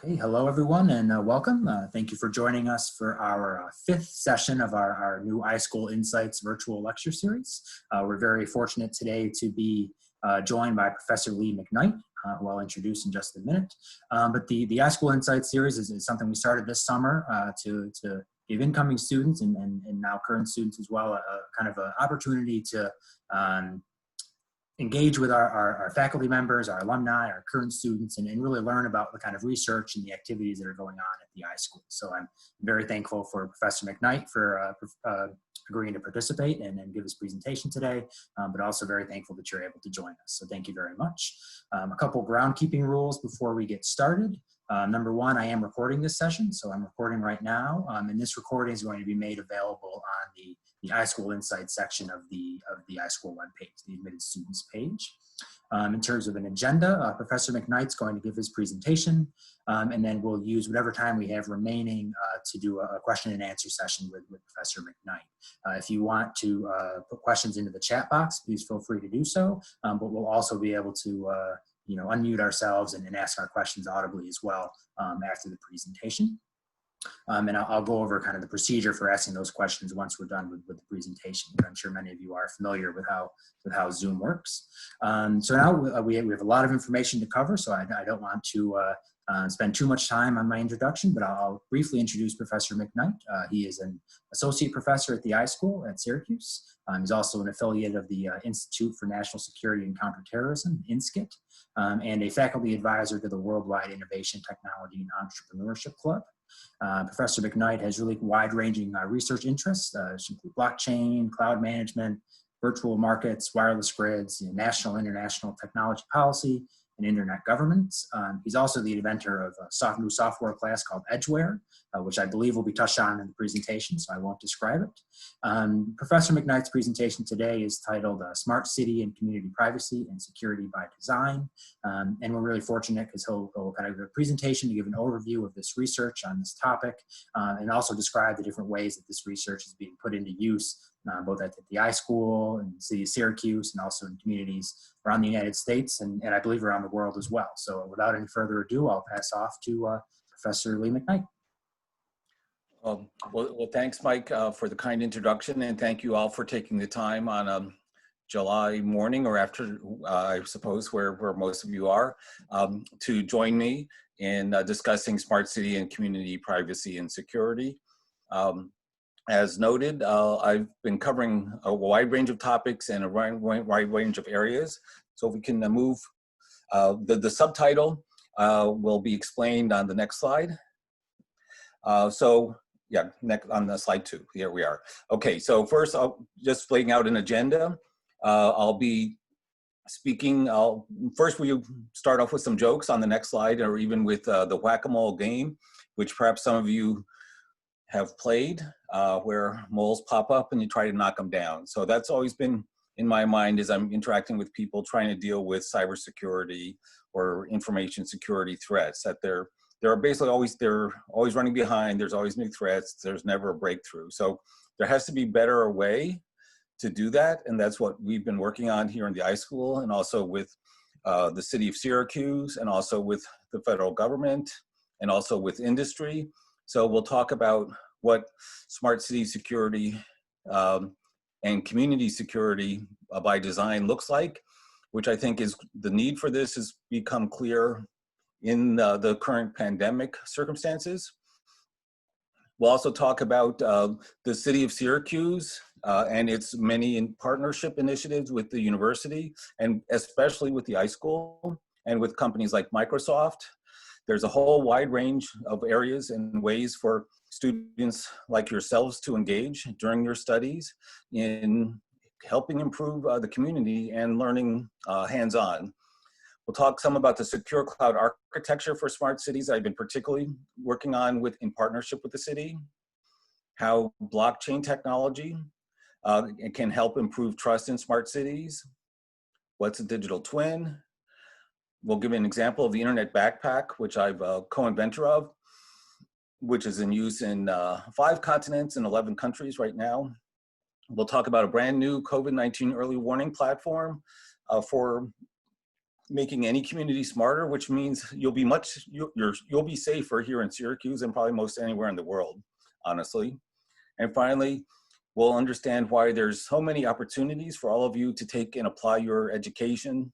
Okay, hello everyone and welcome. Thank you for joining us for our fifth session of our new iSchool Insights virtual lecture series. We're very fortunate today to be joined by Professor Lee McKnight, who I'll introduce in just a minute. But the iSchool Insights series is something we started this summer to give incoming students and now current students as well a kind of an opportunity to engage with our faculty members, our alumni, our current students, and really learn about the kind of research and the activities that are going on at the iSchool. So I'm very thankful for Professor McKnight for agreeing to participate and give his presentation today, but also very thankful that you're able to join us. So thank you very much. A couple groundkeeping rules before we get started. Number one, I am recording this session, so I'm recording right now, and this recording is going to be made available on the iSchool Insights section of the iSchool webpage, the Admitted Students page. In terms of an agenda, Professor McKnight's going to give his presentation, and then we'll use whatever time we have remaining to do a question and answer session with Professor McKnight. If you want to put questions into the chat box, please feel free to do so, but we'll also be able to unmute ourselves and ask our questions audibly as well after the presentation. And I'll go over kind of the procedure for asking those questions once we're done with the presentation. But I'm sure many of you are familiar with how Zoom works. So now we have a lot of information to cover, so I don't want to spend too much time on my introduction, but I'll briefly introduce Professor McKnight. He is an associate professor at the iSchool at Syracuse. He's also an affiliate of the Institute for National Security and Counterterrorism, INSCIT, and a faculty advisor to the Worldwide Innovation, Technology, and Entrepreneurship Club. Professor McKnight has really wide-ranging research interests, which include blockchain, cloud management, virtual markets, wireless grids, national and international technology policy, and internet governance. He's also the inventor of a new software class called Edgeware, which I believe will be touched on in the presentation, so I won't describe it. Professor McKnight's presentation today is titled Smart City and Community Privacy and Security by Design. And we're really fortunate because he'll kind of give a presentation to give an overview of this research on this topic, and also describe the different ways that this research is being put into use, both at the iSchool and the city of Syracuse and also in communities around the United States and I believe around the world as well. So without any further ado, I'll pass off to Professor Lee McKnight. Well, thanks, Mike, for the kind introduction, and thank you all for taking the time on a July morning or after, I suppose, where most of you are, to join me in discussing smart city and community privacy and security. As noted, I've been covering a wide range of topics and a wide range of areas. So if we can move, the subtitle will be explained on the next slide. Next on the slide 2, here we are. Okay, so first I'll just laying out an agenda. I'll be speaking, first we'll start off with some jokes on the next slide, or even with the whack-a-mole game, which perhaps some of you have played, where moles pop up and you try to knock them down. So that's always been in my mind as I'm interacting with people trying to deal with cybersecurity or information security threats, that they're always running behind, there's always new threats, there's never a breakthrough. So there has to be better way to do that, and that's what we've been working on here in the iSchool, and also with the city of Syracuse, and also with the federal government, and also with industry. So we'll talk about what smart city security and community security by design looks like, which I think is the need for this has become clear in the current pandemic circumstances. We'll also talk about the city of Syracuse and its many partnership initiatives with the university, and especially with the iSchool and with companies like Microsoft. There's a whole wide range of areas and ways for students like yourselves to engage during your studies in helping improve the community and learning hands-on. We'll talk some about the secure cloud architecture for smart cities I've been particularly working on in partnership with the city, how blockchain technology can help improve trust in smart cities, what's a digital twin. We'll give you an example of the Internet Backpack, which I've co-inventor of, which is in use in 5 continents and 11 countries right now. We'll talk about a brand new COVID-19 early warning platform for making any community smarter, which means you'll be safer here in Syracuse and probably most anywhere in the world, honestly. And finally, we'll understand why there's so many opportunities for all of you to take and apply your education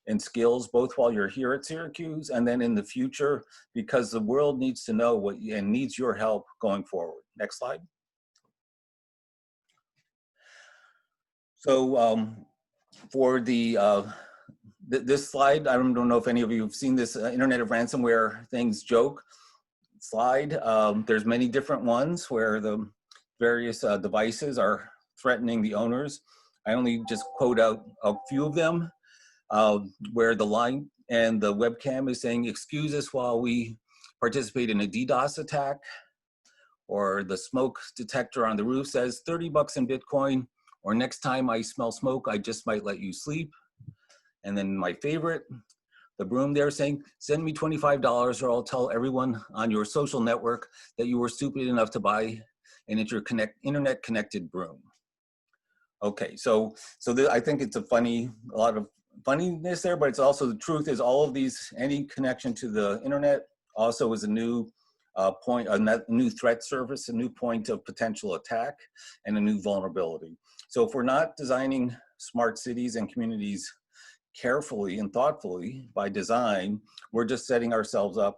and skills, both while you're here at Syracuse and then in the future, because the world needs to know what and needs your help going forward. Next slide. So for this slide, I don't know if any of you have seen this Internet of Ransomware Things joke slide. There's many different ones where the various devices are threatening the owners. I only just quote out a few of them where the line and the webcam is saying, "Excuse us while we participate in a DDoS attack," or the smoke detector on the roof says, "$30 in Bitcoin," or "Next time I smell smoke, I just might let you sleep." And then my favorite, the broom there saying, "Send me $25 or I'll tell everyone on your social network that you were stupid enough to buy an internet connected broom." Okay, so I think it's a lot of funniness there, but it's also the truth is all of these, any connection to the internet also is a new a new threat surface, a new point of potential attack, and a new vulnerability. So if we're not designing smart cities and communities carefully and thoughtfully by design, we're just setting ourselves up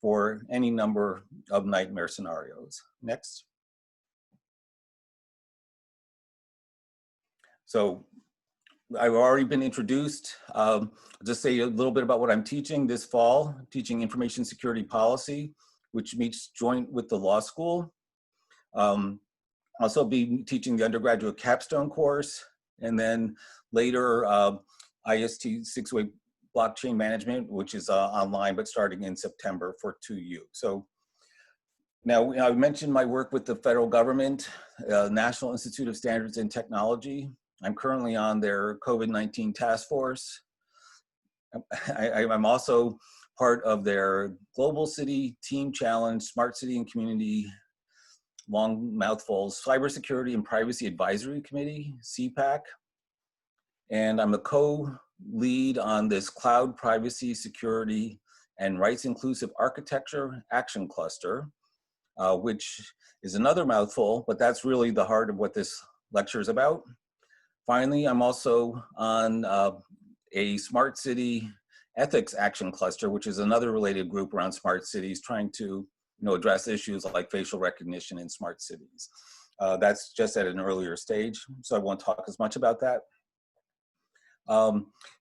for any number of nightmare scenarios. Next. So I've already been introduced. I'll just say a little bit about what I'm teaching this fall, teaching information security policy, which meets joint with the law school. Also be teaching the undergraduate capstone course, and then later IST 6-way blockchain management, which is online, but starting in September for 2U. So now I mentioned my work with the federal government, National Institute of Standards and Technology. I'm currently on their COVID-19 task force. I'm also part of their Global City Team Challenge, Smart City and Community, long mouthfuls, Cybersecurity and Privacy Advisory Committee, CPAC. And I'm a co-lead on this Cloud Privacy, Security, and Rights Inclusive Architecture Action Cluster, which is another mouthful, but that's really the heart of what this lecture is about. Finally, I'm also on a Smart City Ethics Action Cluster, which is another related group around smart cities trying to address issues like facial recognition in smart cities. That's just at an earlier stage, so I won't talk as much about that.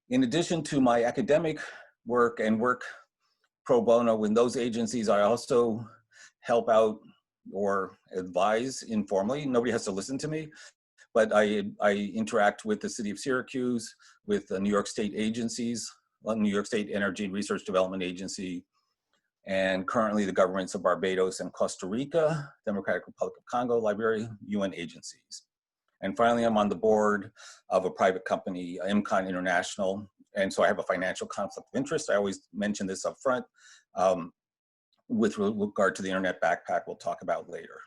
In addition to my academic work and work pro bono in those agencies, I also help out or advise informally. Nobody has to listen to me, but I interact with the city of Syracuse, with the New York State agencies, New York State Energy and Research Development Agency, and currently the governments of Barbados and Costa Rica, Democratic Republic of Congo, Liberia, UN agencies. And finally, I'm on the board of a private company, McKnight International, and so I have a financial conflict of interest. I always mention this up front. With regard to the Internet Backpack, we'll talk about later.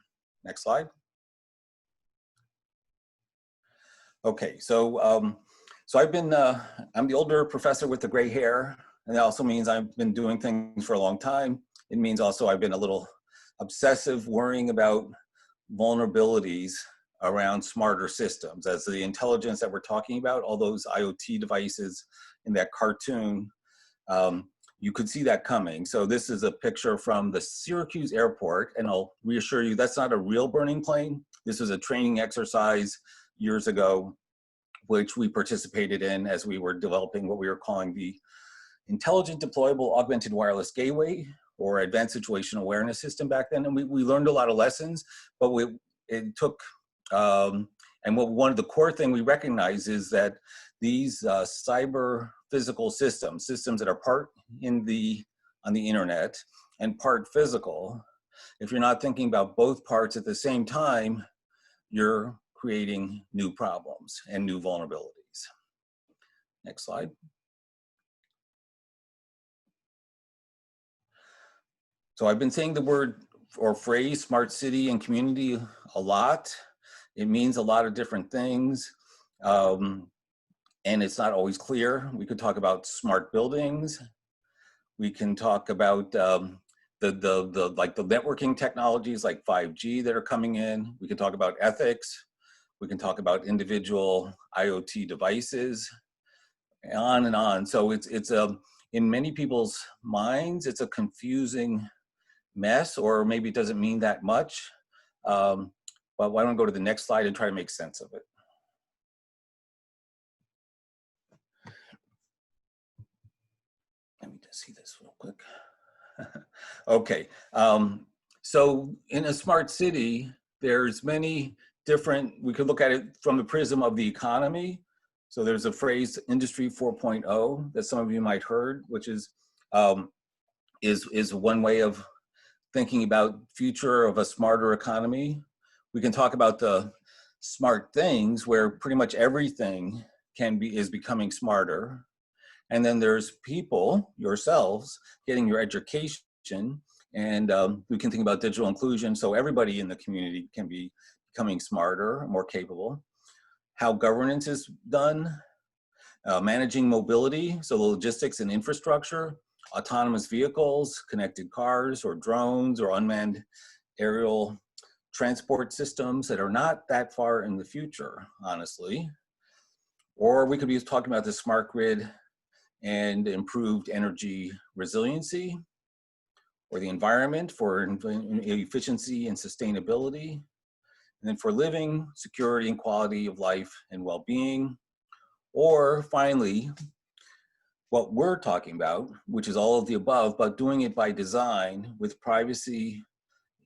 Next slide. Okay, so I've been, I'm the older professor with the gray hair, and that also means I've been doing things for a long time. It means also I've been a little obsessive worrying about vulnerabilities around smarter systems, as the intelligence that we're talking about, all those IoT devices in that cartoon, you could see that coming. So this is a picture from the Syracuse airport, and I'll reassure you that's not a real burning plane. This was a training exercise years ago, which we participated in as we were developing what we were calling the Intelligent Deployable Augmented Wireless Gateway, or Advanced Situation Awareness System back then. And we learned a lot of lessons, but it took, and one of the core things we recognize is that these cyber physical systems that are part on the internet and part physical, if you're not thinking about both parts at the same time, you're creating new problems and new vulnerabilities. Next slide. So I've been saying the word or phrase smart city and community a lot. It means a lot of different things. and it's not always clear. We could talk about smart buildings. We can talk about the networking technologies like 5G that are coming in. We can talk about ethics. We can talk about individual IoT devices, on and on. So it's in many people's minds, it's a confusing mess, or maybe it doesn't mean that much. But why don't we go to the next slide and try to make sense of it? Let me just see this real quick. Okay, so in a smart city, there's many different, we could look at it from the prism of the economy. So there's a phrase, Industry 4.0, that some of you might heard, which is one way of thinking about future of a smarter economy. We can talk about the smart things, where pretty much everything is becoming smarter. And then there's people, yourselves, getting your education, and we can think about digital inclusion, so everybody in the community can be becoming smarter, more capable. How governance is done, managing mobility, so logistics and infrastructure, autonomous vehicles, connected cars or drones or unmanned aerial transport systems that are not that far in the future, honestly. Or we could be talking about the smart grid and improved energy resiliency, or the environment for efficiency and sustainability. And then for living, security and quality of life and well-being. Or finally, what we're talking about, which is all of the above, but doing it by design with privacy,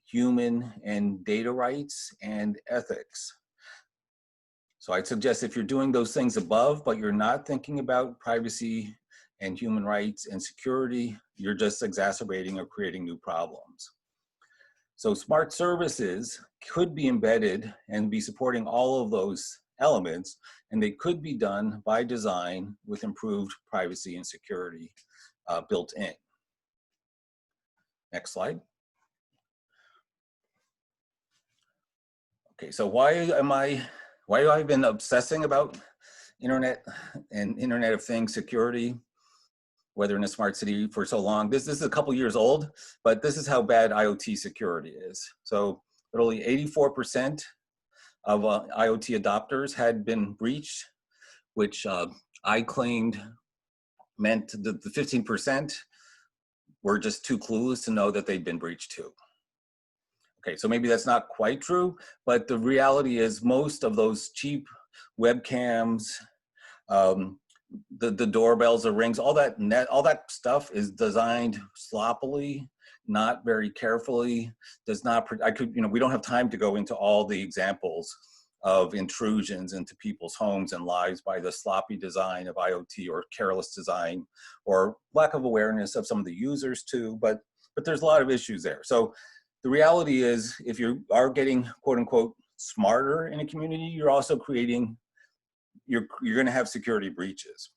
human and data rights, and ethics. So I'd suggest if you're doing those things above, but you're not thinking about privacy and human rights and security, you're just exacerbating or creating new problems. So smart services could be embedded and be supporting all of those elements, and they could be done by design with improved privacy and security built in. Next slide. Okay, so why have I been obsessing about internet and Internet of Things security, whether in a smart city, for so long? This is a couple years old, but this is how bad IoT security is. So only 84% of IoT adopters had been breached, which I claimed meant that the 15% were just too clueless to know that they'd been breached too. Okay, so maybe that's not quite true, but the reality is most of those cheap webcams, the doorbells, the rings, all that stuff is designed sloppily, not very carefully, does not, we don't have time to go into all the examples of intrusions into people's homes and lives by the sloppy design of IoT, or careless design, or lack of awareness of some of the users too, but there's a lot of issues there. So the reality is, if you are getting quote unquote smarter in a community, you're also creating, you're gonna have security breaches,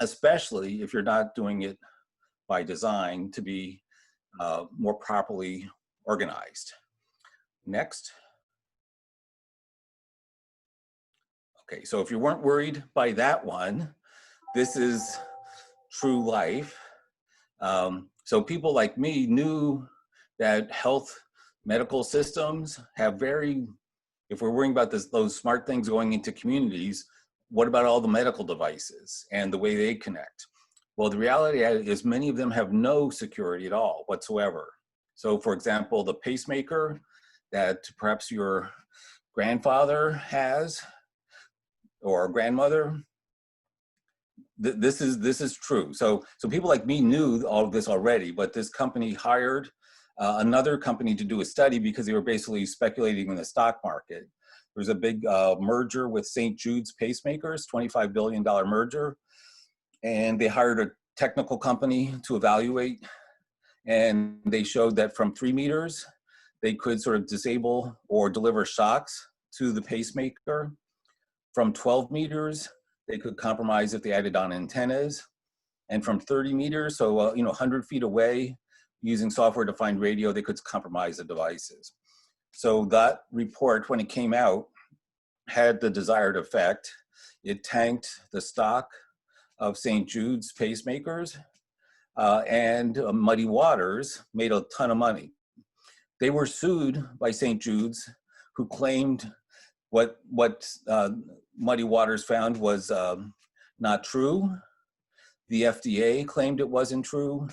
especially if you're not doing it by design to be more properly organized. Next. Okay, so if you weren't worried by that one, this is true life. So people like me knew that health medical systems have if we're worrying about those smart things going into communities, what about all the medical devices and the way they connect? Well, the reality is many of them have no security at all whatsoever. So for example, the pacemaker that perhaps your grandfather has, or grandmother, this is true. So people like me knew all of this already, but this company hired another company to do a study because they were basically speculating in the stock market. There was a big merger with St. Jude's Pacemakers, $25 billion merger, and they hired a technical company to evaluate, and they showed that from 3 meters, they could sort of disable or deliver shocks to the pacemaker. From 12 meters, they could compromise if they added on antennas. And from 30 meters, so 100 feet away, using software-defined radio, they could compromise the devices. So that report, when it came out, had the desired effect. It tanked the stock of St. Jude's pacemakers, and Muddy Waters made a ton of money. They were sued by St. Jude's, who claimed what Muddy Waters found was not true. The FDA claimed it wasn't true.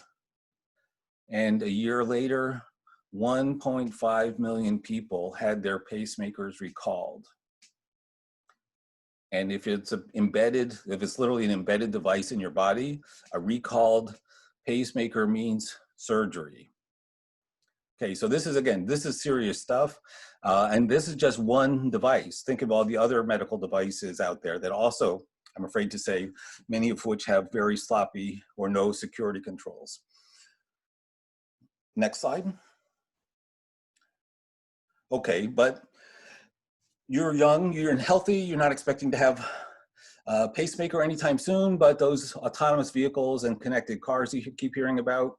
And a year later, 1.5 million people had their pacemakers recalled. And if it's if it's literally an embedded device in your body, a recalled pacemaker means surgery. Okay, so this is serious stuff. And this is just one device. Think of all the other medical devices out there that also, I'm afraid to say, many of which have very sloppy or no security controls. Next slide. Okay, but you're young, you're healthy, you're not expecting to have a pacemaker anytime soon, but those autonomous vehicles and connected cars you keep hearing about,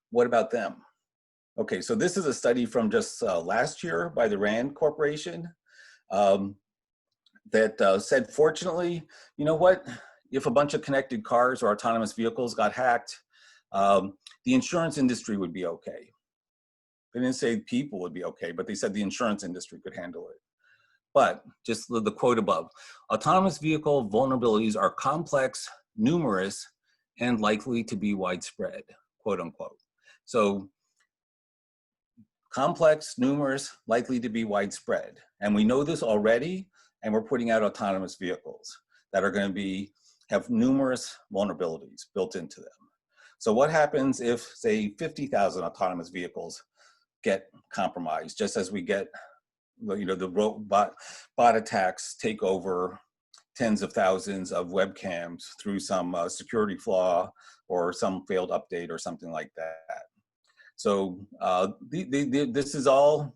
what about them? Okay, so this is a study from just last year by the RAND Corporation that said, fortunately, you know what? If a bunch of connected cars or autonomous vehicles got hacked, the insurance industry would be okay. They didn't say people would be okay, but they said the insurance industry could handle it. But just the quote above, autonomous vehicle vulnerabilities are complex, numerous, and likely to be widespread, quote unquote. So complex, numerous, likely to be widespread. And we know this already, and we're putting out autonomous vehicles that are going to have numerous vulnerabilities built into them. So what happens if, say, 50,000 autonomous vehicles get compromised, just as we get, you know, the bot attacks take over tens of thousands of webcams through some security flaw or some failed update or something like that. So this is all,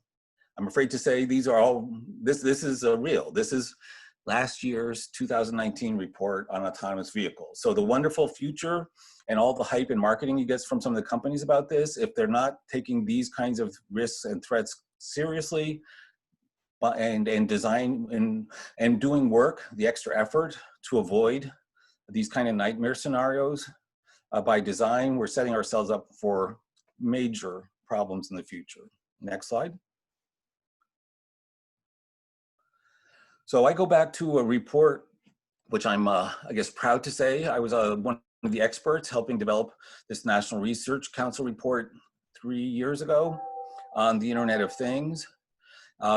I'm afraid to say, these are all, this is real. This is last year's 2019 report on autonomous vehicles. So the wonderful future and all the hype and marketing you get from some of the companies about this, if they're not taking these kinds of risks and threats seriously, and design and doing work, the extra effort to avoid these kind of nightmare scenarios, by design, we're setting ourselves up for major problems in the future. Next slide. So I go back to a report, which I'm, I guess, proud to say I was one of the experts helping develop this National Research Council report 3 years ago on the Internet of Things.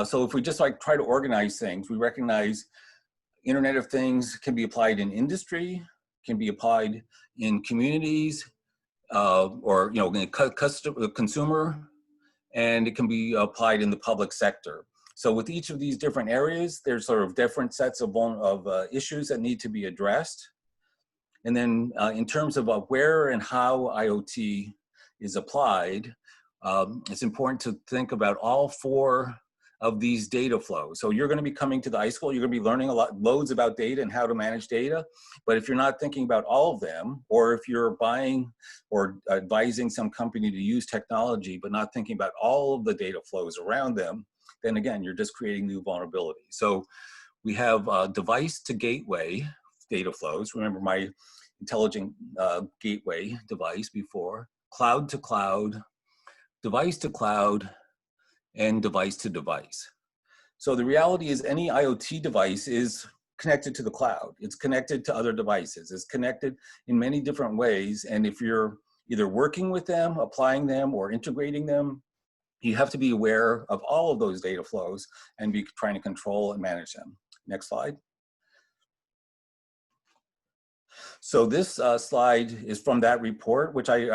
So if we just try to organize things, we recognize Internet of Things can be applied in industry, can be applied in communities, or in consumer, and it can be applied in the public sector. So with each of these different areas, there's sort of different sets of issues that need to be addressed. And then in terms of where and how IoT is applied, it's important to think about all 4 of these data flows. So you're going to be coming to the iSchool, you're going to be learning loads about data and how to manage data. But if you're not thinking about all of them, or if you're buying or advising some company to use technology, but not thinking about all of the data flows around them, then again, you're just creating new vulnerabilities. So we have device to gateway data flows. Remember my intelligent gateway device before, cloud to cloud, device to cloud, and device to device. So the reality is any IoT device is connected to the cloud. It's connected to other devices. It's connected in many different ways. And if you're either working with them, applying them, or integrating them, you have to be aware of all of those data flows and be trying to control and manage them. Next slide. So this slide is from that report, which I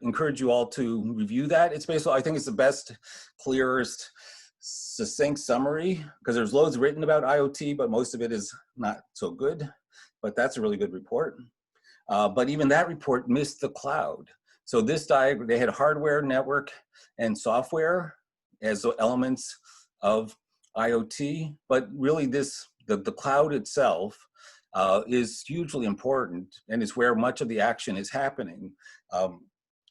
encourage you all to review that. It's basically, I think it's the best, clearest, succinct summary, because there's loads written about IoT, but most of it is not so good, but that's a really good report. But even that report missed the cloud. So this diagram, they had hardware, network, and software as elements of IoT, but really the cloud itself is hugely important, and is where much of the action is happening,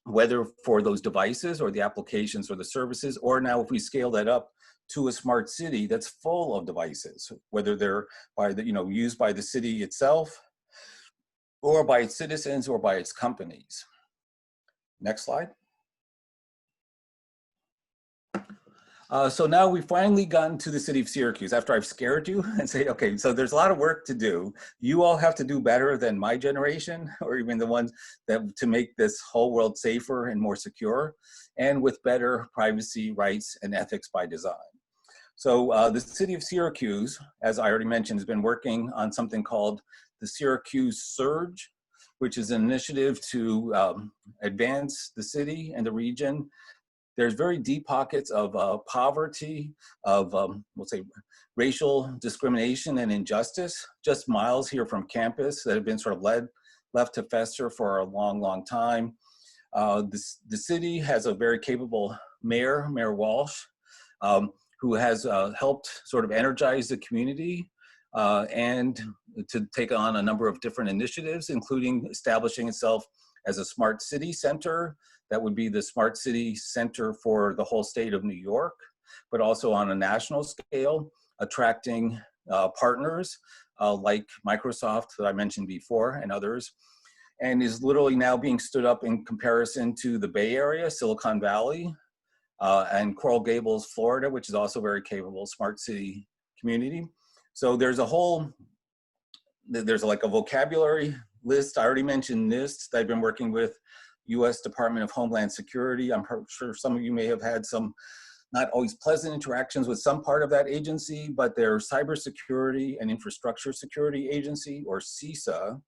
whether for those devices or the applications or the services, or now if we scale that up to a smart city that's full of devices, whether they're by the, used by the city itself or by its citizens or by its companies. Next slide. So now we've finally gotten to the city of Syracuse after I've scared you and say, okay, so there's a lot of work to do. You all have to do better than my generation or even the ones that to make this whole world safer and more secure and with better privacy rights and ethics by design. So the city of Syracuse, as I already mentioned, has been working on something called the Syracuse Surge, which is an initiative to advance the city and the region. There's very deep pockets of poverty, of we'll say racial discrimination and injustice, just miles here from campus that have been sort of left to fester for a long, long time. The city has a very capable mayor, Mayor Walsh, who has helped sort of energize the community and to take on a number of different initiatives, including establishing itself as a smart city center. That would be the smart city center for the whole state of New York, but also on a national scale, attracting partners like Microsoft that I mentioned before and others, and is literally now being stood up in comparison to the Bay Area, Silicon Valley, and Coral Gables, Florida, which is also very capable smart city community. So there's a whole, there's like a vocabulary list. I already mentioned NIST that I've been working with U.S. Department of Homeland Security. I'm sure some of you may have had some not always pleasant interactions with some part of that agency, but their Cybersecurity and Infrastructure Security Agency, or CISA,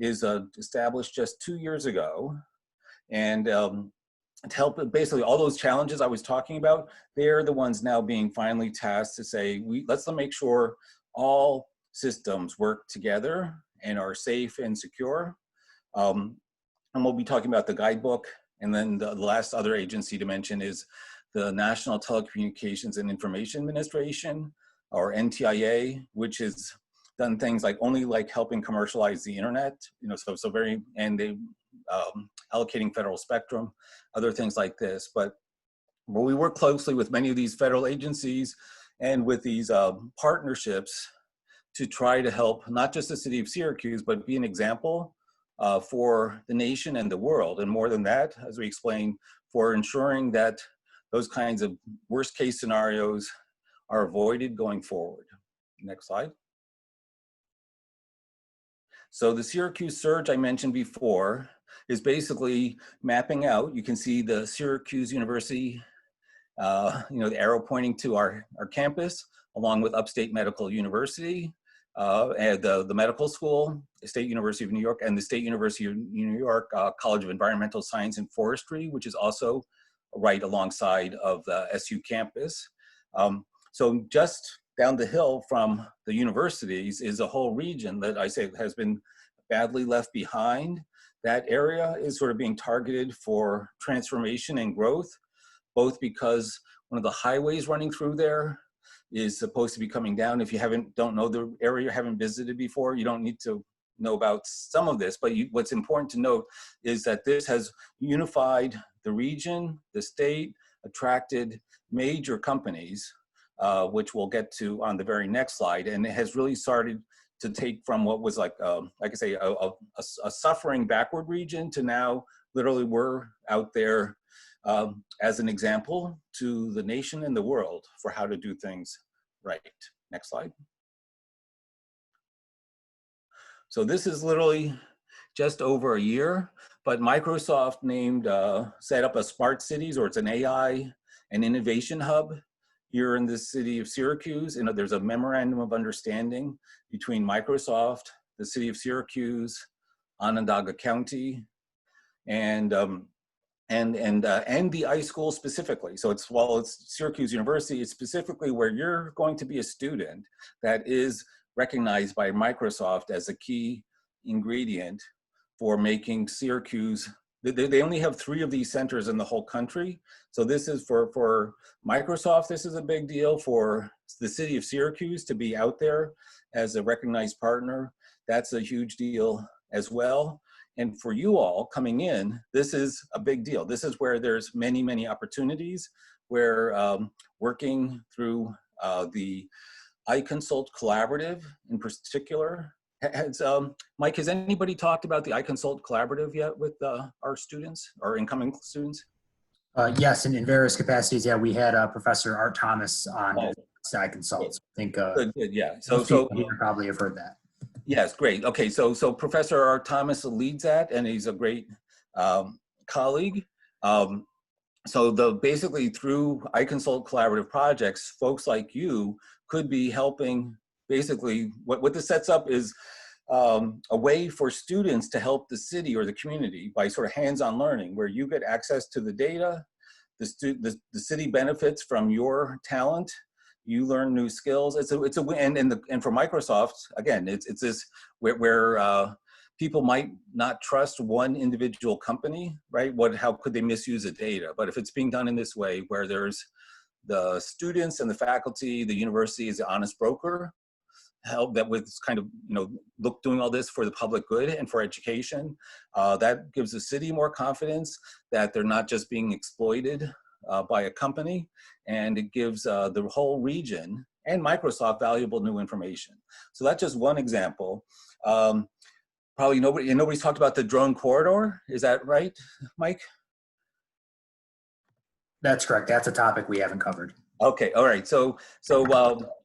is established just 2 years ago. And to help basically all those challenges I was talking about, they're the ones now being finally tasked to say, let's make sure all systems work together and are safe and secure. And we'll be talking about the guidebook. And then the last other agency to mention is the National Telecommunications and Information Administration, or NTIA, which has done things like only like helping commercialize the internet, so very, and they allocating federal spectrum, other things like this. But we work closely with many of these federal agencies and with these partnerships to try to help not just the city of Syracuse, but be an example for the nation and the world. And more than that, as we explained, for ensuring that those kinds of worst case scenarios are avoided going forward. Next slide. So the Syracuse Surge I mentioned before is basically mapping out, you can see the Syracuse University, the arrow pointing to our campus, along with Upstate Medical University, and the medical school, the State University of New York, and the State University of New York College of Environmental Science and Forestry, which is also right alongside of the SU campus. So just down the hill from the universities is a whole region that I say has been badly left behind. That area is sort of being targeted for transformation and growth, both because one of the highways running through there is supposed to be coming down. If you don't know the area, haven't visited before, you don't need to know about some of this, but what's important to note is that this has unified the region, the state, attracted major companies, which we'll get to on the very next slide, and it has really started to take from what was like I say, a suffering backward region to now literally we're out there as an example to the nation and the world for how to do things right. Next slide. So this is literally just over a year, but Microsoft set up a smart cities, or it's an AI and innovation hub here in the city of Syracuse. There's a memorandum of understanding between Microsoft, the city of Syracuse, Onondaga County, and the iSchool specifically. So while it's Syracuse University, it's specifically where you're going to be a student that is recognized by Microsoft as a key ingredient for making Syracuse. They only have 3 of these centers in the whole country. So this is for Microsoft, this is a big deal. For the city of Syracuse to be out there as a recognized partner, that's a huge deal as well. And for you all coming in, this is a big deal. This is where there's many, many opportunities where working through the iConsult Collaborative in particular. Mike, has anybody talked about the iConsult Collaborative yet with our students, our incoming students? Yes, in various capacities. Yeah, we had Professor Art Thomas on Oh, SI Consults. I think good, yeah. most people here probably have heard that. Yes, great. Okay, so Professor Art Thomas leads that, and he's a great colleague. So basically through iConsult collaborative projects, folks like you could be helping. Basically, what this sets up is a way for students to help the city or the community by sort of hands-on learning, where you get access to the data, the city benefits from your talent, you learn new skills. It's a win, and for Microsoft, again, it's this where people might not trust one individual company, right? How could they misuse the data? But if it's being done in this way, where there's the students and the faculty, the university is the honest broker, help that with kind of, doing all this for the public good and for education, that gives the city more confidence that they're not just being exploited by a company, and it gives the whole region and Microsoft valuable new information. So that's just one example. Probably nobody's talked about the drone corridor. Is that right, Mike? That's correct. That's a topic we haven't covered. Okay, all right. So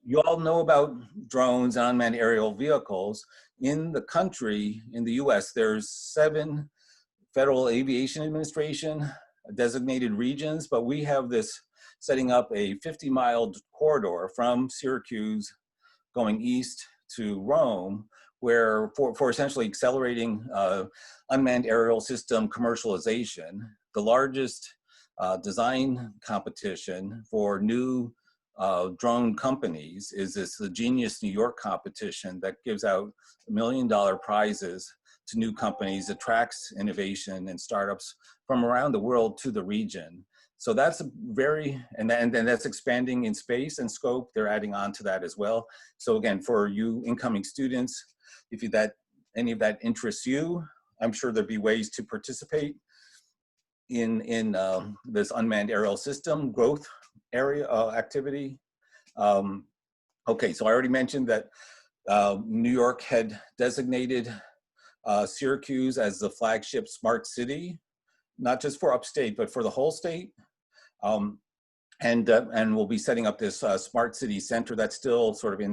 you all know about drones and unmanned aerial vehicles. In the country, in the US, there's 7 Federal Aviation Administration designated regions, but we have this setting up a 50-mile corridor from Syracuse going east to Rome, where for essentially accelerating unmanned aerial system commercialization. The largest design competition for new drone companies is the Genius New York competition that gives out $1 million prizes to new companies, attracts innovation and startups from around the world to the region. So that's and that's expanding in space and scope. They're adding on to that as well. So again, for you incoming students, if any of that interests you, I'm sure there'd be ways to participate in this unmanned aerial system growth area activity. Okay, so I already mentioned that New York had designated Syracuse as the flagship smart city, not just for upstate, but for the whole state. And we'll be setting up this smart city center that's still sort of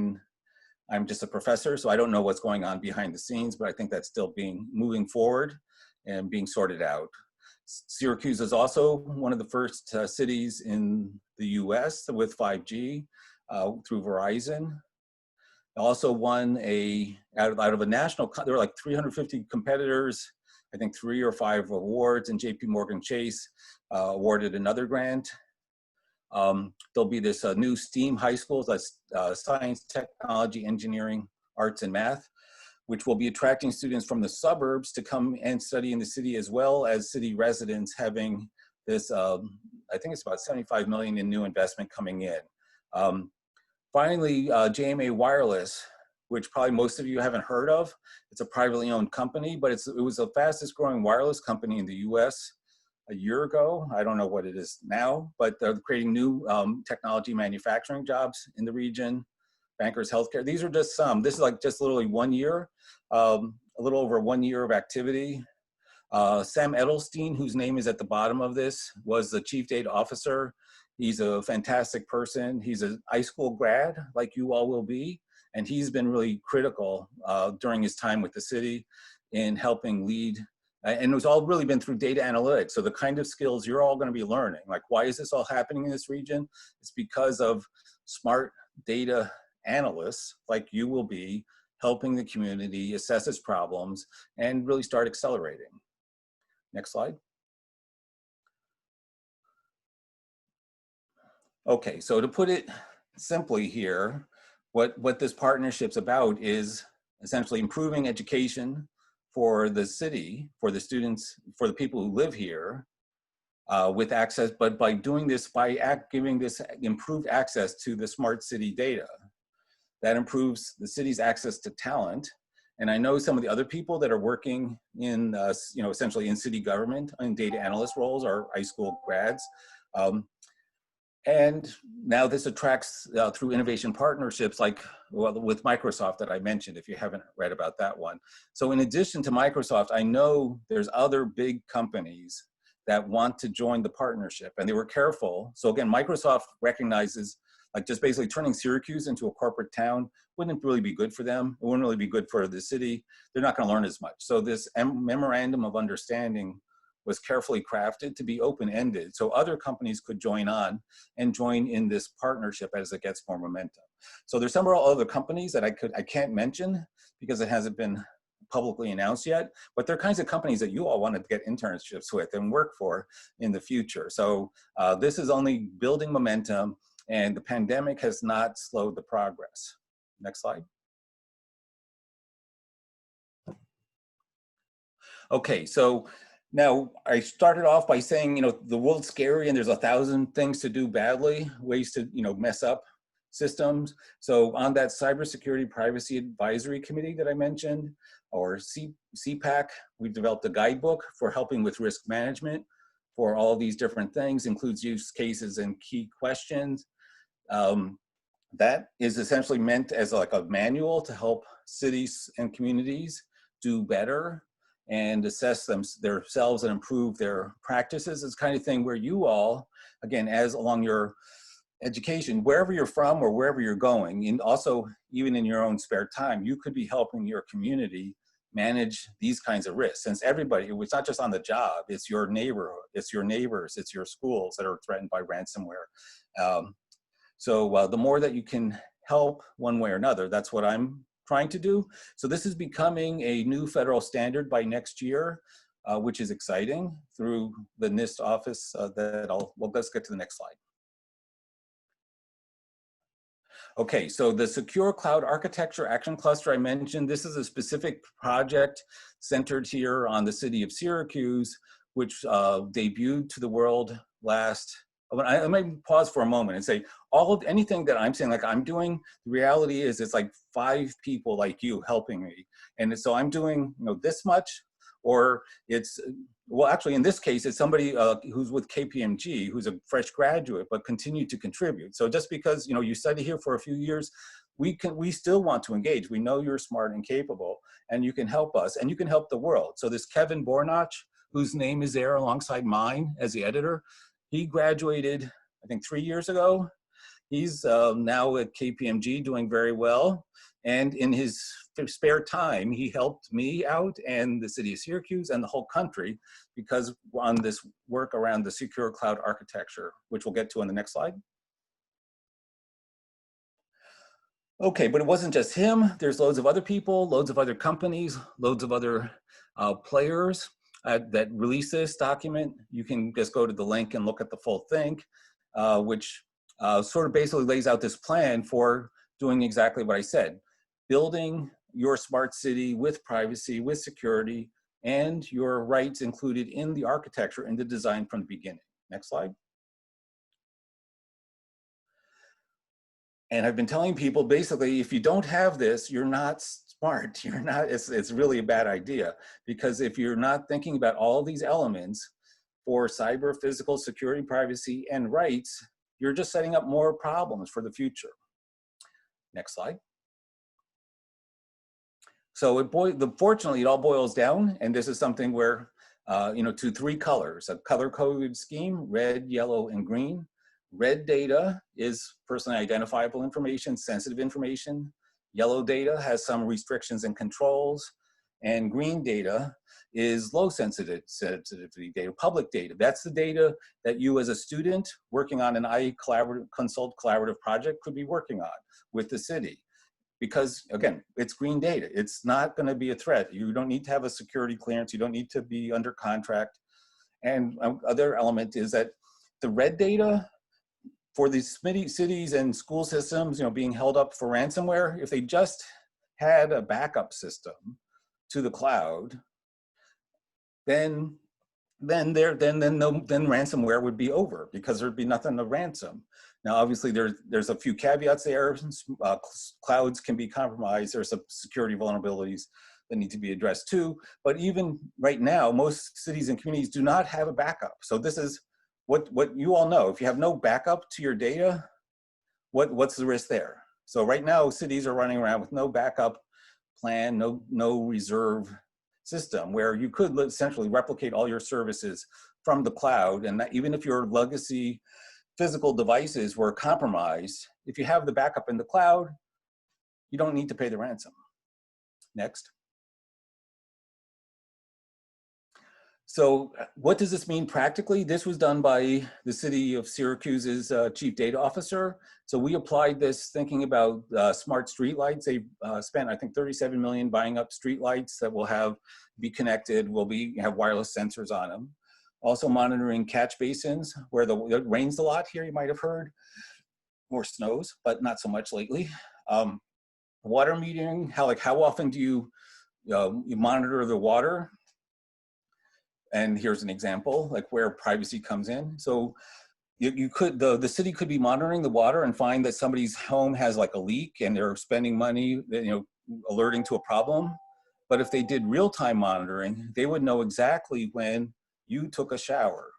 I'm just a professor, so I don't know what's going on behind the scenes, but I think that's still moving forward and being sorted out. Syracuse is also one of the first cities in the US with 5G through Verizon. Also won out of a national, there were like 350 competitors, I think 3 or 5 awards, and JP Morgan Chase awarded another grant. There'll be this new STEAM high schools, that's science, technology, engineering, arts, and math, which will be attracting students from the suburbs to come and study in the city, as well as city residents having this, I think it's about 75 million in new investment coming in. Finally, JMA Wireless, which probably most of you haven't heard of. It's a privately owned company, but it was the fastest growing wireless company in the US a year ago. I don't know what it is now, but they're creating new technology manufacturing jobs in the region. Bankers Healthcare, these are just some. This is like just literally 1 year, a little over 1 year of activity. Sam Edelstein, whose name is at the bottom of this, was the Chief Data Officer. He's a fantastic person. He's an iSchool grad, like you all will be, and he's been really critical during his time with the city in helping lead, and it's all really been through data analytics. So the kind of skills you're all gonna be learning, like why is this all happening in this region? It's because of smart data analysts like you will be helping the community assess its problems and really start accelerating. Next slide. Okay, so to put it simply here, what this partnership's about is essentially improving education for the city, for the students, for the people who live here with access, but by doing this, by giving this improved access to the smart city data. That improves the city's access to talent And I know some of the other people that are working in, essentially in city government in data analyst roles are iSchool grads. And now this attracts through innovation partnerships like with Microsoft that I mentioned, if you haven't read about that one. So in addition to Microsoft, I know there's other big companies that want to join the partnership, and they were careful. So again, Microsoft recognizes like just basically turning Syracuse into a corporate town wouldn't really be good for them. It wouldn't really be good for the city. They're not going to learn as much. So this memorandum of understanding was carefully crafted to be open-ended, so other companies could join on and join in this partnership as it gets more momentum. So there's several other companies that I can't mention because it hasn't been publicly announced yet, but they're kinds of companies that you all want to get internships with and work for in the future. So this is only building momentum, and the pandemic has not slowed the progress. Next slide. Okay, so now I started off by saying, the world's scary and there's 1,000 things to do badly, ways to, mess up systems. So on that Cybersecurity Privacy Advisory Committee that I mentioned, or CPAC, we've developed a guidebook for helping with risk management for all these different things, includes use cases and key questions. That is essentially meant as like a manual to help cities and communities do better and assess themselves and improve their practices. It's kind of thing where you all, again, as along your education, wherever you're from or wherever you're going, and also even in your own spare time, you could be helping your community manage these kinds of risks. Since everybody, it's not just on the job, it's your neighborhood, it's your neighbors, it's your schools that are threatened by ransomware. So the more that you can help one way or another, that's what I'm trying to do. So this is becoming a new federal standard by next year, which is exciting through the NIST office let's get to the next slide. Okay, so the Secure Cloud Architecture Action Cluster I mentioned, this is a specific project centered here on the city of Syracuse, which debuted to the world last. I might pause for a moment and say, anything that I'm saying, like I'm doing, the reality is it's like 5 people like you helping me. And so I'm doing this much, or it's, well, actually in this case, it's somebody who's with KPMG, who's a fresh graduate, but continued to contribute. So just because you study here for a few years, we still want to engage. We know you're smart and capable, and you can help us, and you can help the world. So this Kevin Bornach, whose name is there alongside mine as the editor, he graduated, I think 3 years ago. He's now at KPMG doing very well. And in his spare time, he helped me out and the city of Syracuse and the whole country because on this work around the secure cloud architecture, which we'll get to on the next slide. Okay, but it wasn't just him. There's loads of other people, loads of other companies, loads of other players that release this document. You can just go to the link and look at the full thing, which sort of basically lays out this plan for doing exactly what I said. Building your smart city with privacy, with security, and your rights included in the architecture and the design from the beginning. Next slide. And I've been telling people, basically, if you don't have this, you're not smart. You're not, it's really a bad idea. Because if you're not thinking about all these elements for cyber, physical, security, privacy, and rights, you're just setting up more problems for the future. Next slide. So fortunately, it all boils down, and this is something where, to 3 colors, a color-coded scheme, red, yellow, and green. Red data is personally identifiable information, sensitive information. Yellow data has some restrictions and controls. And green data is low sensitivity data, public data. That's the data that you as a student working on an iConsult collaborative project could be working on with the city. Because again, it's green data. It's not gonna be a threat. You don't need to have a security clearance. You don't need to be under contract. And other element is that the red data, for these cities and school systems, being held up for ransomware, if they just had a backup system to the cloud, then ransomware would be over because there'd be nothing to ransom. Now, obviously, there's a few caveats there. Clouds can be compromised. There's some security vulnerabilities, that need to be addressed too. But even right now, most cities and communities do not have a backup. So this is what you all know. If you have no backup to your data, what's the risk there? So right now, cities are running around with no backup plan, no reserve system, where you could essentially replicate all your services from the cloud. And that, even if your legacy physical devices were compromised, if you have the backup in the cloud, you don't need to pay the ransom. Next. So what does this mean practically? This was done by the city of Syracuse's chief data officer. So we applied this thinking about smart streetlights. They spent, I think, 37 million buying up streetlights that will be connected, have wireless sensors on them. Also monitoring catch basins where it rains a lot here, you might have heard, or snows, but not so much lately. Water metering, how often do you monitor the water? And here's an example, like where privacy comes in. So the city could be monitoring the water and find that somebody's home has like a leak and they're spending money, alerting to a problem. But if they did real-time monitoring, they would know exactly when you took a shower.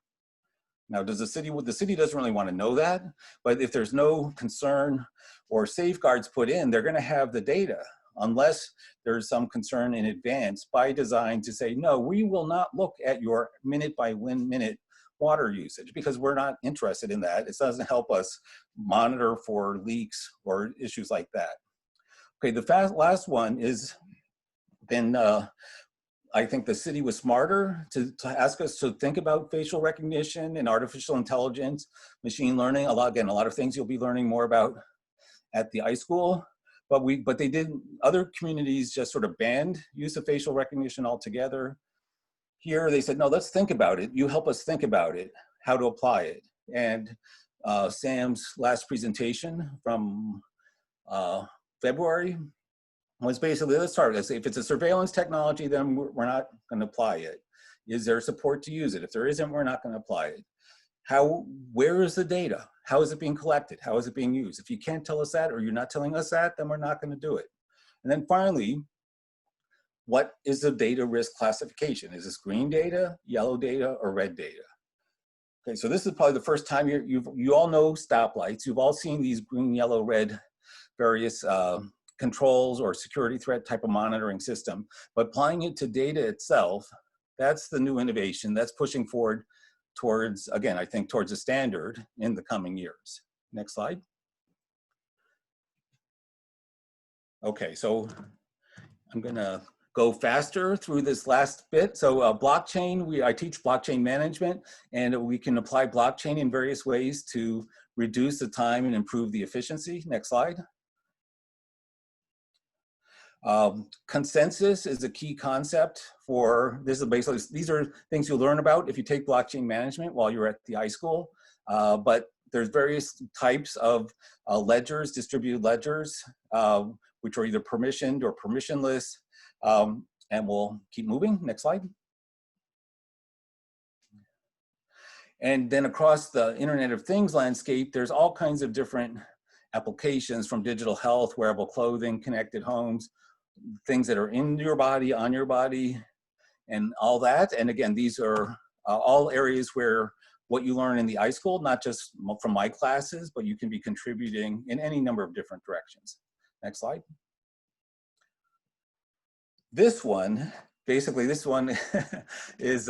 Now, the city doesn't really want to know that, but if there's no concern or safeguards put in, they're going to have the data, unless there's some concern in advance by design to say, no, we will not look at your minute by minute water usage, because we're not interested in that. It doesn't help us monitor for leaks or issues like that. Okay, the last one is then, I think the city was smarter to ask us to think about facial recognition and artificial intelligence, machine learning. A lot of things you'll be learning more about at the iSchool. But they did, other communities just sort of banned use of facial recognition altogether. Here they said, no, let's think about it. You help us think about it, how to apply it. And Sam's last presentation from February was basically, let's start. Let's say if it's a surveillance technology, then we're not going to apply it. Is there support to use it? If there isn't, we're not going to apply it. Where is the data? How is it being collected? How is it being used? If you can't tell us that, or you're not telling us that, then we're not going to do it. And then finally, what is the data risk classification? Is this green data, yellow data, or red data? Okay, so this is probably the first time you all know stoplights. You've all seen these green, yellow, red, various controls or security threat type of monitoring system. But applying it to data itself, that's the new innovation. That's pushing forward towards, again, I think towards a standard in the coming years. Next slide. Okay, so I'm gonna go faster through this last bit. So blockchain, I teach blockchain management, and we can apply blockchain in various ways to reduce the time and improve the efficiency. Next slide. Consensus is a key concept for this. Is basically, these are things you'll learn about if you take blockchain management while you're at the iSchool. But there's various types of ledgers, distributed ledgers, which are either permissioned or permissionless. And we'll keep moving. Next slide. And then across the Internet of Things landscape, there's all kinds of different applications, from digital health, wearable clothing, connected homes, things that are in your body, on your body, and all that. And again, these are all areas where what you learn in the iSchool, not just from my classes, but you can be contributing in any number of different directions. Next slide. This one, basically this one is,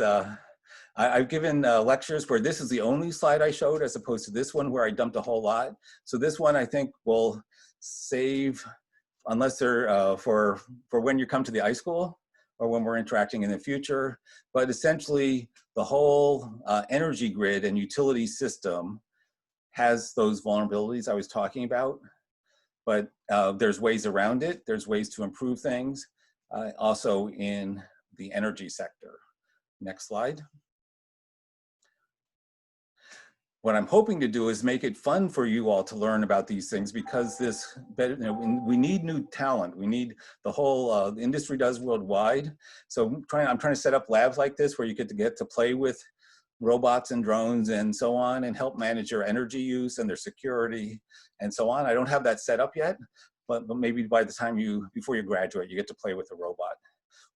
I've given lectures where this is the only slide I showed, as opposed to this one where I dumped a whole lot. So this one I think will save, unless they're for when you come to the iSchool or when we're interacting in the future. But essentially the whole energy grid and utility system has those vulnerabilities I was talking about. But there's ways around it. There's ways to improve things, also in the energy sector. Next slide. What I'm hoping to do is make it fun for you all to learn about these things, because we need new talent. We need the whole the industry does worldwide. So I'm trying to set up labs like this where you get to play with robots and drones and so on, and help manage your energy use and their security and so on. I don't have that set up yet, but maybe by the time before you graduate, you get to play with a robot.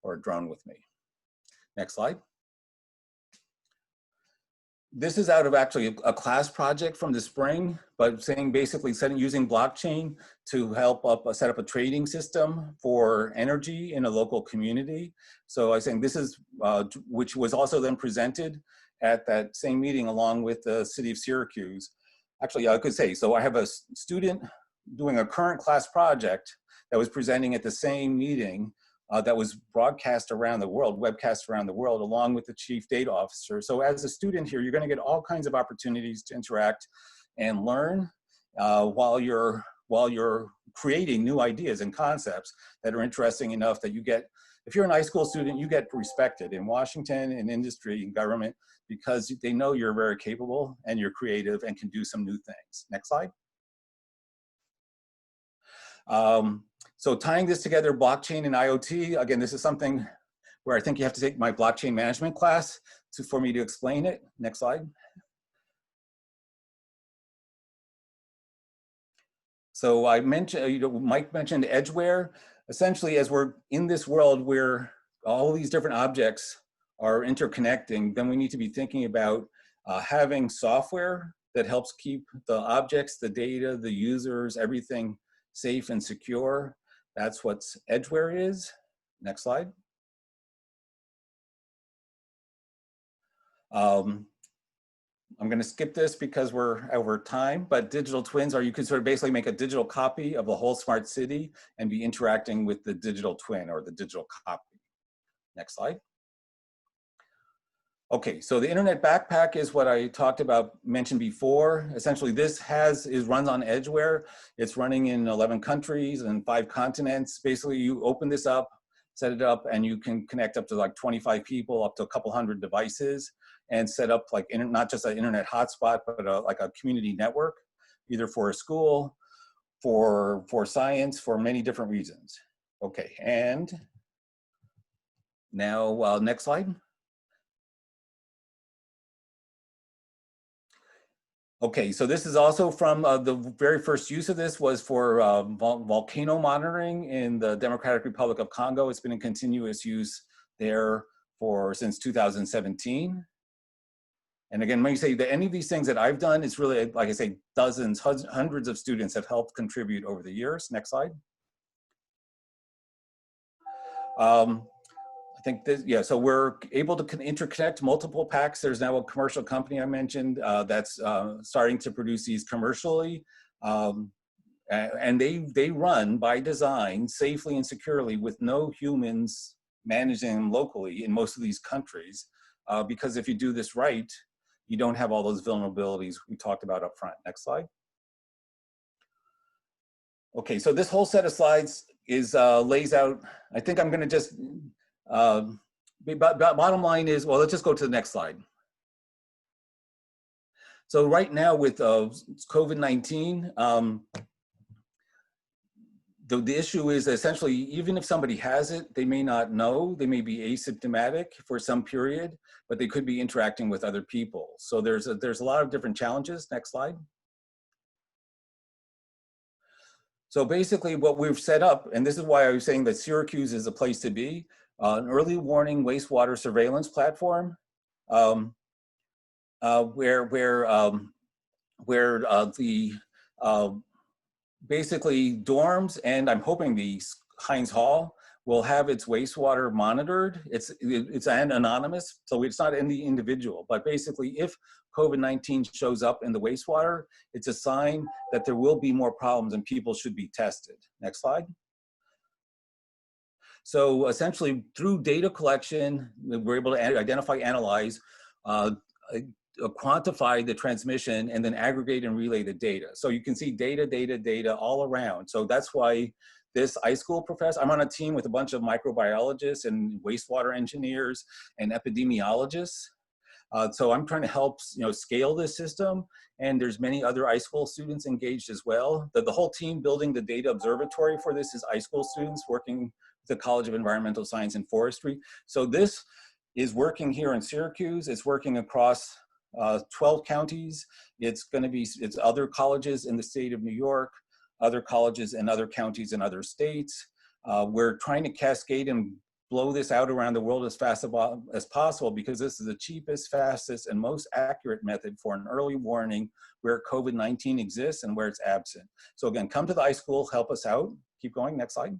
or a drone with me. Next slide. This is out of actually a class project from the spring, but saying basically using blockchain to help set up a trading system for energy in a local community. So I think this is, which was also then presented at that same meeting along with the city of Syracuse. Actually, I could say, so I have a student doing a current class project that was presenting at the same meeting that was broadcast around the world, webcast around the world, along with the chief data officer. So as a student here, you're going to get all kinds of opportunities to interact and learn while you're creating new ideas and concepts that are interesting enough that you get, if you're an iSchool student, you get respected in Washington, in industry, in government, because they know you're very capable and you're creative and can do some new things. Next slide. So tying this together, blockchain and IoT, again, this is something where I think you have to take my blockchain management class for me to explain it. Next slide. So I mentioned, Mike mentioned edgeware. Essentially, as we're in this world where all these different objects are interconnecting, then we need to be thinking about having software that helps keep the objects, the data, the users, everything safe and secure. That's what edgeware is. Next slide. I'm going to skip this because we're over time, but digital twins are, you can sort of basically make a digital copy of the whole smart city and be interacting with the digital twin or the digital copy. Next slide. Okay, so the internet backpack is what I talked about, mentioned before. Essentially, this runs on edgeware. It's running in 11 countries and 5 continents. Basically, you open this up, set it up, and you can connect up to like 25 people, up to a couple hundred devices, and set up like not just an internet hotspot, but like a community network, either for a school, for science, for many different reasons. Okay, and now next slide. Okay, so this is also from the very first use of this was for volcano monitoring in the Democratic Republic of Congo. It's been in continuous use there since 2017. And again, when you say that any of these things that I've done, it's really, like I say, dozens, hundreds of students have helped contribute over the years. Next slide. I think this, yeah, so we're able to interconnect multiple packs. There's now a commercial company I mentioned that's starting to produce these commercially. And they run by design safely and securely with no humans managing them locally in most of these countries. Because if you do this right, you don't have all those vulnerabilities we talked about up front. Next slide. Okay, so this whole set of slides is lays out, I think I'm gonna just, bottom line is, well, let's just go to the next slide. So right now with COVID-19, the issue is essentially, even if somebody has it, they may not know, they may be asymptomatic for some period, but they could be interacting with other people. So there's a lot of different challenges. Next slide. So basically what we've set up, and this is why I was saying that Syracuse is a place to be, an early warning wastewater surveillance platform where basically dorms, and I'm hoping the Heinz Hall will have its wastewater monitored. It's anonymous, so it's not any individual, but basically if COVID-19 shows up in the wastewater, it's a sign that there will be more problems and people should be tested. Next slide. So essentially through data collection, we're able to identify, analyze, quantify the transmission, and then aggregate and relay the data. So you can see data all around. So that's why this iSchool professor, I'm on a team with a bunch of microbiologists and wastewater engineers and epidemiologists. So I'm trying to help scale this system, and there's many other iSchool students engaged as well. The whole team building the data observatory for this is iSchool students working with the College of Environmental Science and Forestry. So this is working here in Syracuse. It's working across 12 counties. It's other colleges in the state of New York, other colleges in other counties in other states. We're trying to cascade and blow this out around the world as fast as possible, because this is the cheapest, fastest, and most accurate method for an early warning where COVID-19 exists and where it's absent. So again, come to the iSchool, help us out. Keep going, next slide.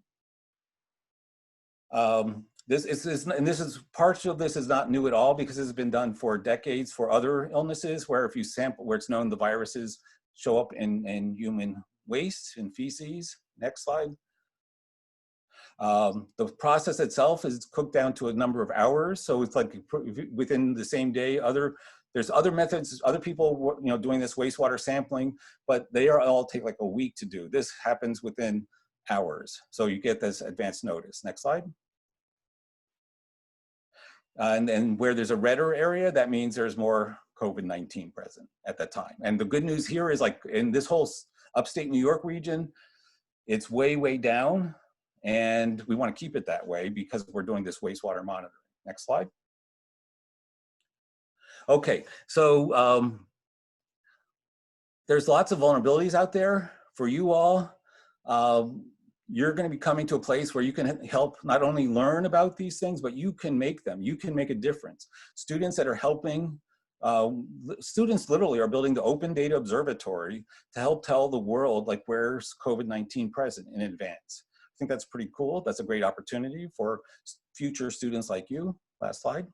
This is part of this is not new at all, because it's been done for decades for other illnesses, where if you sample, where it's known the viruses show up in human waste and feces. Next slide. The process itself is cooked down to a number of hours, so it's like within the same day. There's other methods, other people doing this wastewater sampling, but they all take like a week to do. This happens within hours, so you get this advance notice. Next slide. And then where there's a redder area, that means there's more COVID-19 present at that time. And the good news here is, like in this whole upstate New York region, it's way, way down. And we want to keep it that way because we're doing this wastewater monitoring. Next slide. Okay, so there's lots of vulnerabilities out there for you all. You're going to be coming to a place where you can help not only learn about these things, but you can make them. You can make a difference. Students that are helping, students literally are building the Open Data Observatory to help tell the world, like, where's COVID-19 present in advance. I think that's pretty cool. That's a great opportunity for future students like you. Last slide.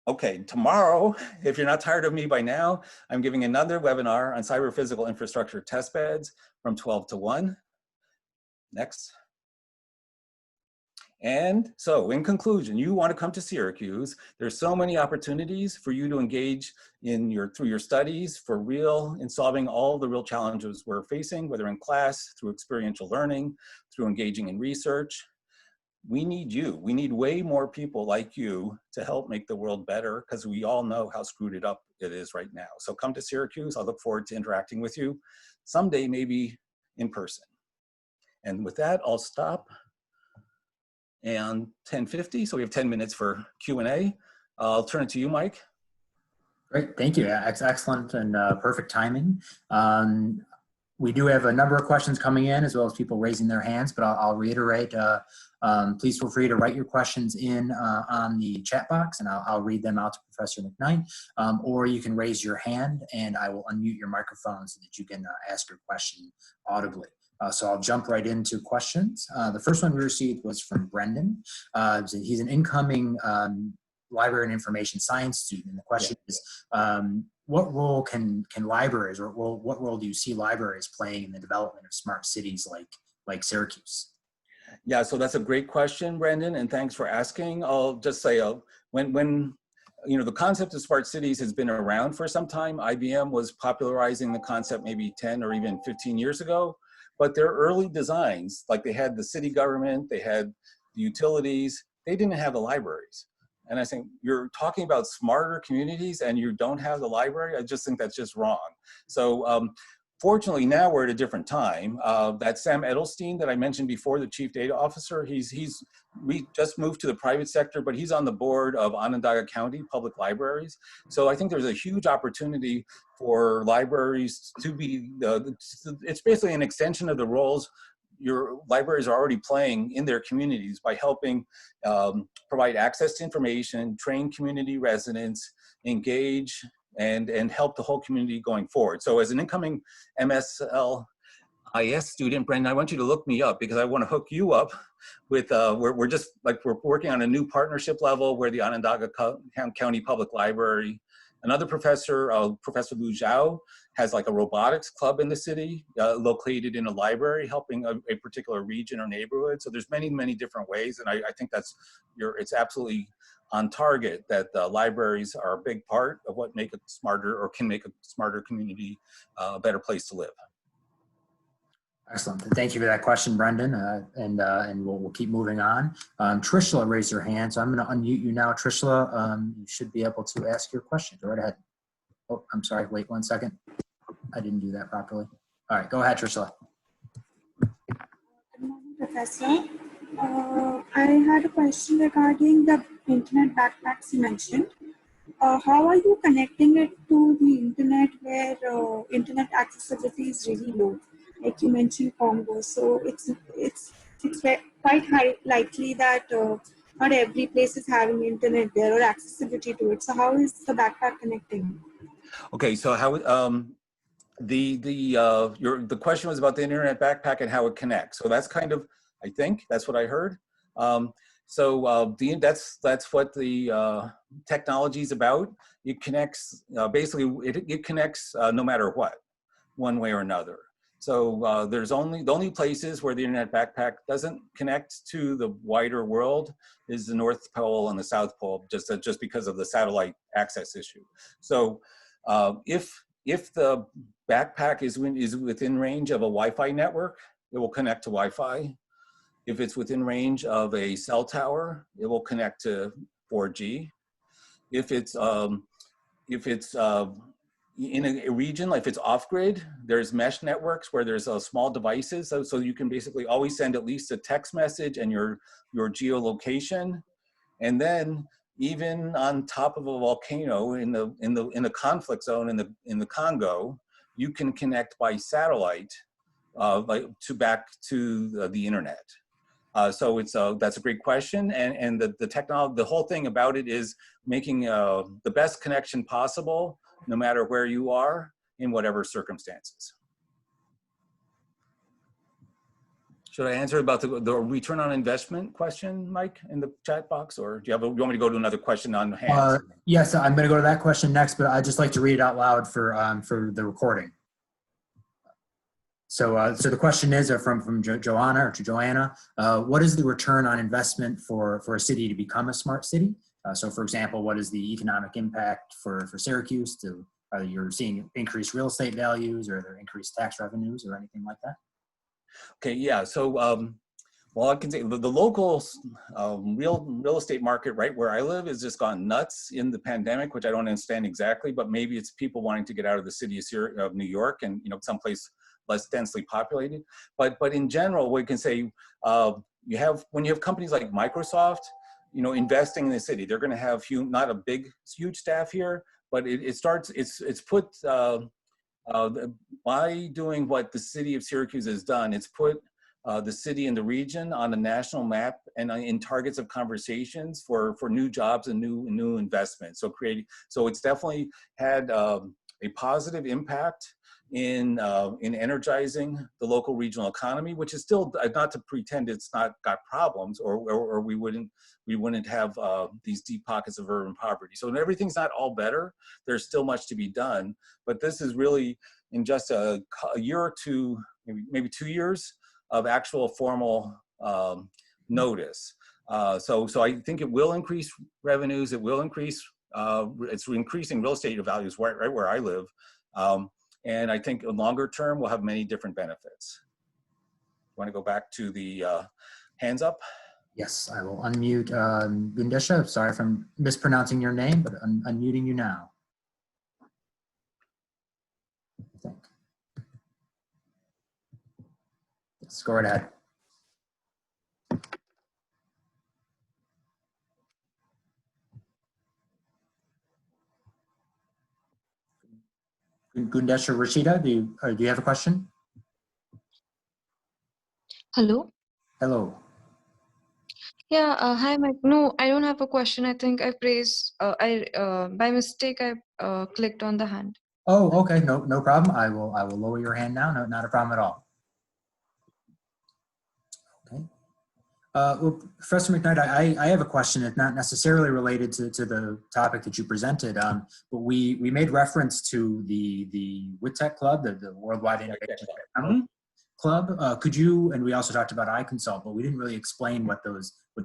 Okay, tomorrow, if you're not tired of me by now, I'm giving another webinar on cyber physical infrastructure test beds from 12 to 1. Next. And so in conclusion, you want to come to Syracuse. There's so many opportunities for you to engage through your studies for real in solving all the real challenges we're facing, whether in class, through experiential learning, through engaging in research. We need you. We need way more people like you to help make the world better, because we all know how screwed it up it is right now. So come to Syracuse. I look forward to interacting with you someday, maybe in person. And with that, I'll stop. And 10:50, so we have 10 minutes for Q&A. I'll turn it to you, Mike. Great, thank you. Excellent and perfect timing. We do have a number of questions coming in, as well as people raising their hands, but I'll reiterate, please feel free to write your questions in on the chat box, and I'll read them out to Professor McKnight, or you can raise your hand and I will unmute your microphone so that you can ask your question audibly. So I'll jump right into questions. The first one we received was from Brendan. He's an incoming library and information science student. And the question is, what role can libraries, or what role do you see libraries playing in the development of smart cities like Syracuse? Yeah, so that's a great question, Brendan, and thanks for asking. I'll just say, when the concept of smart cities has been around for some time. IBM was popularizing the concept maybe 10 or even 15 years ago, but their early designs, like they had the city government, they had the utilities, they didn't have the libraries. And I think you're talking about smarter communities and you don't have the library. I just think that's just wrong. So fortunately now we're at a different time. That Sam Edelstein that I mentioned before, the chief data officer, we just moved to the private sector, but he's on the board of Onondaga County Public Libraries. So I think there's a huge opportunity for libraries to be, it's basically an extension of the roles your libraries are already playing in their communities by helping provide access to information, train community residents, engage, and help the whole community going forward. So as an incoming MSLIS student, Brendan, I want you to look me up because I want to hook you up with, we're working on a new partnership level where the Onondaga County Public Library, another professor, Professor Lu Zhao, has like a robotics club in the city located in a library helping a particular region or neighborhood. So there's many, many different ways. And I think it's absolutely on target that libraries are a big part of what make a smarter or can make a smarter community a better place to live. Excellent. Thank you for that question, Brendan. And we'll keep moving on. Trishla raised her hand, so I'm going to unmute you now. Trishla, you should be able to ask your question. Go right ahead. Oh, I'm sorry. Wait 1 second. I didn't do that properly. All right, go ahead, Trishla. Good morning, Professor. I had a question regarding the internet backpacks you mentioned. How are you connecting it to the internet where internet accessibility is really low? Like you mentioned Congo, so it's it's quite high likely that not every place is having internet there or accessibility to it. So how is the backpack connecting? Okay, so how the question was about the internet backpack and how it connects. So that's kind of, I think that's what I heard. That's what the technology is about. It connects basically it connects no matter what, one way or another. So there's the only places where the internet backpack doesn't connect to the wider world is the North Pole and the South Pole, just because of the satellite access issue. So if the backpack is within range of a Wi-Fi network, it will connect to Wi-Fi. If it's within range of a cell tower, it will connect to 4G. If it's in a region, like if it's off-grid, there's mesh networks where there's small devices, so you can basically always send at least a text message and your geolocation. And then even on top of a volcano in the conflict zone in the Congo, you can connect by satellite back to the internet. So that's a great question, and the technology, the whole thing about it is making the best connection possible, no matter where you are in whatever circumstances. Should I answer about the return on investment question, Mike, in the chat box, or do you want me to go to another question on hands? Yes, I'm going to go to that question next, but I'd just like to read it out loud for the recording. So, so the question is from Joanna or to Joanna. What is the return on investment for a city to become a smart city? So, for example, what is the economic impact for Syracuse? Are you seeing increased real estate values, or are there increased tax revenues, or anything like that? Okay, yeah. So, well, I can say the local real estate market right where I live has just gone nuts in the pandemic, which I don't understand exactly, but maybe it's people wanting to get out of the city of New York and someplace less densely populated. But in general, we can say when you have companies like Microsoft, investing in the city, they're going to have not a huge staff here, but it's put by doing what the city of Syracuse has done, it's put the city and the region on a national map and in targets of conversations for new jobs and new investments. So it's definitely had a positive impact in energizing the local regional economy, which is still not to pretend it's not got problems, or we wouldn't have these deep pockets of urban poverty. So everything's not all better. There's still much to be done, but this is really in just a year or two, maybe 2 years of actual formal notice. So I think it will increase revenues. It will increase. It's increasing real estate values right where I live. And I think longer term, we'll have many different benefits. Want to go back to the hands up? Yes, I will unmute Gundesha. Sorry if I'm mispronouncing your name, but I'm unmuting you now. I think. Yes, go right ahead. Gundesha Rashida, do you have a question? Hello. Hello. Yeah. Hi, Mike. No, I don't have a question. I think I by mistake I clicked on the hand. Oh, okay. No problem. I will lower your hand now. No, not a problem at all. Okay. Well, Professor McKnight, I have a question. It's not necessarily related to the topic that you presented, but we made reference to the WITTEC Club, the Worldwide Innovation Club. Could you, and we also talked about iConsult, but we didn't really explain what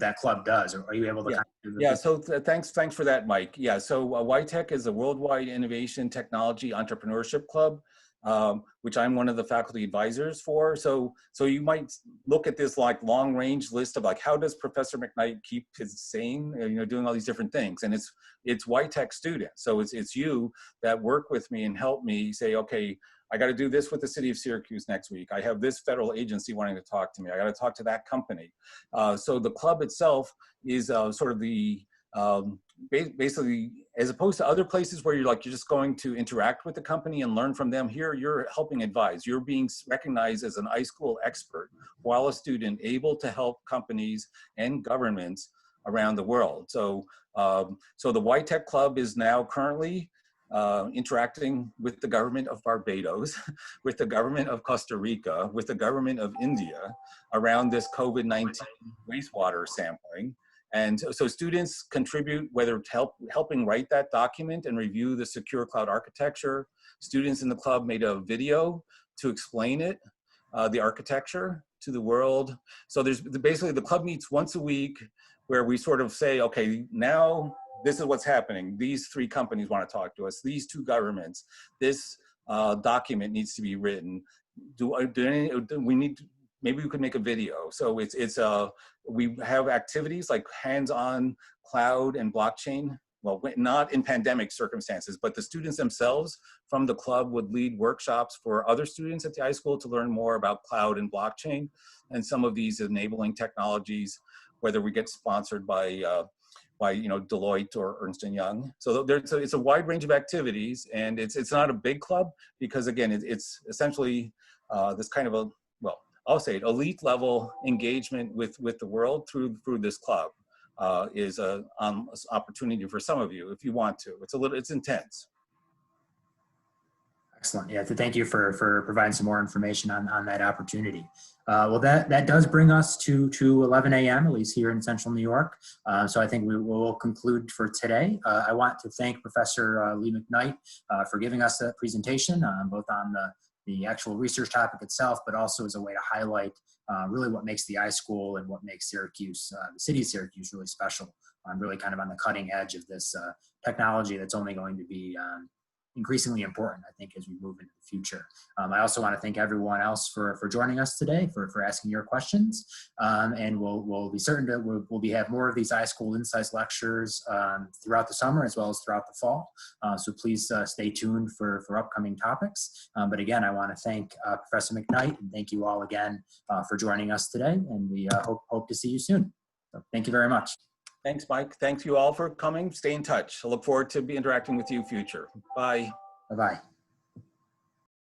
that club does. Or are you able to? Yeah. Kind of Yeah. So thanks for that, Mike. Yeah. So WITTEC is a Worldwide Innovation Technology Entrepreneurship Club, which I'm one of the faculty advisors for. So you might look at this like long range list of like, how does Professor McKnight keep his sane, doing all these different things? And it's WITTEC students. So it's you that work with me and help me say, okay, I got to do this with the city of Syracuse next week. I have this federal agency wanting to talk to me. I got to talk to that company. So the club itself is sort of the basically as opposed to other places where you're just going to interact with the company and learn from them. Here, you're helping advise. You're being recognized as an iSchool expert while a student, able to help companies and governments around the world. So, so the YTech Club is now currently interacting with the government of Barbados, with the government of Costa Rica, with the government of India around this COVID-19 wastewater sampling. And so students contribute, whether it's helping write that document and review the secure cloud architecture. Students in the club made a video to explain it, the architecture to the world. So there's basically, the club meets once a week where we sort of say, okay, now this is what's happening. These 3 companies want to talk to us. These 2 governments. This document needs to be written. We need to, maybe we could make a video. So we have activities like hands-on cloud and blockchain. Well, not in pandemic circumstances, but the students themselves from the club would lead workshops for other students at the iSchool to learn more about cloud and blockchain and some of these enabling technologies, whether we get sponsored by Deloitte or Ernst & Young. So it's a wide range of activities, and it's not a big club because, again, it's essentially this kind of a, well, I'll say it, elite level engagement with the world through this club is an opportunity for some of you if you want to. It's intense. Excellent. Yeah, thank you for providing some more information on that opportunity. Well, that does bring us to 11 a.m., at least here in Central New York. So I think we will conclude for today. I want to thank Professor Lee McKnight for giving us that presentation, both on the actual research topic itself, but also as a way to highlight really what makes the iSchool and what makes Syracuse, the city of Syracuse, really special. Really kind of on the cutting edge of this technology that's only going to be increasingly important, I think, as we move into the future. I also want to thank everyone else for joining us today, for asking your questions. And we'll be certain to, we'll have more of these iSchool Insights lectures throughout the summer as well as throughout the fall. So please stay tuned for upcoming topics. But again, I want to thank Professor McKnight, and thank you all again for joining us today. And we hope to see you soon. So thank you very much. Thanks, Mike. Thank you all for coming. Stay in touch. I look forward to be interacting with you future. Bye. Bye-bye.